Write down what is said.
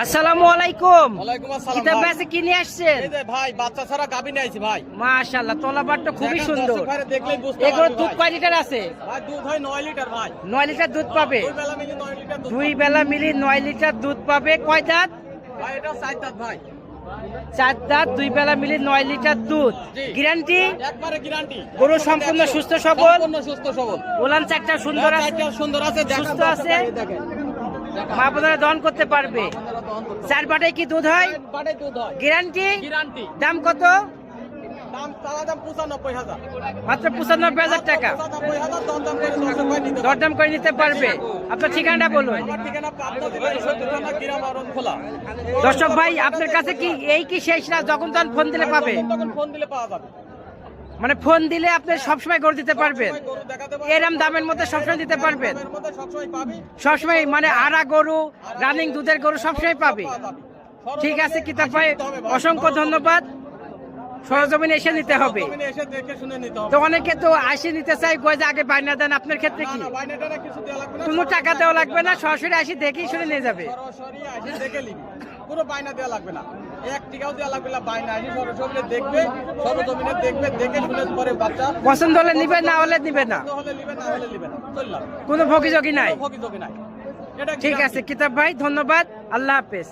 আসসালামু আলাইকুম। ওয়ালাইকুম আসসালাম। কিতাব আছে কি নিয়ে আসছেন? এই যে ভাই বাচ্চা ছাড়া গাবি নিয়ে আইছি ভাই। মাশাআল্লাহ, তলাবারটা খুবই সুন্দর। দর্শক ভাইরা দেখলেই বুঝতে এগুলো পারবে দুধ ভাই। কয় লিটার আছে? ভাই দুধ হয় 9 লিটার ভাই। 9 লিটার দুধ পাবে। দুই বেলা মিলে 9 লিটার দুধ 2 বেলা মিলি 9 লিটার দুধ পাবে। কয় দাঁত? ভাই এটা 4 দাঁত ভাই। 4 দাঁত, 2 বেলা মিলি 9 লিটার দুধ। জি। গ্যারান্টি? একবারে গ্যারান্টি। গরু সম্পূর্ণ সুস্থ সবল? সম্পূর্ণ সুস্থ সবল। ওলান চারটা সুন্দর আছে, চারটা সুন্দর আছে, সুস্থ আছে। মা বোনেরা দহন করতে পারবে। 4 বাটায় কি দুধ হয়? বাটে দুধ হয়। গ্যারান্টি? গ্যারান্টি। দাম কত? দাম চাওয়া দাম 95,000। মাত্র 95,000 টাকা। 95,000 দরদাম করে দর্শক ভাই নিতে পারবে। দরদাম করে নিতে পারবে। আপনার ঠিকানাটা বলুন। আমার ঠিকানা পাবনা জেলা ঈশ্বরদী থানা গ্রাম অরণখোলা। দর্শক ভাই, আপনার কাছে কি এই কি শেষ না? যখন তখন ফোন দিলে পাবে? তখন ফোন দিলে পাওয়া যাবে। মানে ফোন দিলে আপনি সবসময় গরু দিতে পারবেন? সবসময় গরু দেখাতে পারবে। এরম দামের মধ্যে সবসময় দিতে পারবেন? দামের মধ্যে সবসময় পাবি। সবসময় মানে আড়া গরু, রানিং দুধের গরু সবসময় পাবে। পাওয়া যাবে। ঠিক আছে কিতাব ভাই, অসংখ্য ধন্যবাদ। সরজমিনে এসে নিতে হবে। সরজমিনে এসে দেখে শুনে নিতে হবে। তো অনেকে তো আসি নিতে চাই, কয় যে আগে বায়না দেন। আপনার ক্ষেত্রে না, কি না, বাইনাটারে কিছু দেয়া লাগবে না। কোনো টাকা দেওয়া লাগবে না? সরাসরি আসি দেখেই শুনে নিয়ে যাবে। সরাসরি আসি দেখে নিবি। পুরো বাইনা দেয়া লাগবে না। এক টিকাও দেয়া লাগবে না। বাইনা আসি সরজমিনে দেখবে, সরজমিনে দেখবে, দেখে শুনে পরে বাচ্চা পছন্দ হলে নিবে, না হলে নিবে না। পছন্দ হলে নিবে, না হলে নিবে না। চললাম। কোনো ভোগী নাই। কোনো ভোগী নাই। এটা ঠিক গ্যারান্টি। আছে কিতাব ভাই, ধন্যবাদ। আল্লাহ হাফেজ।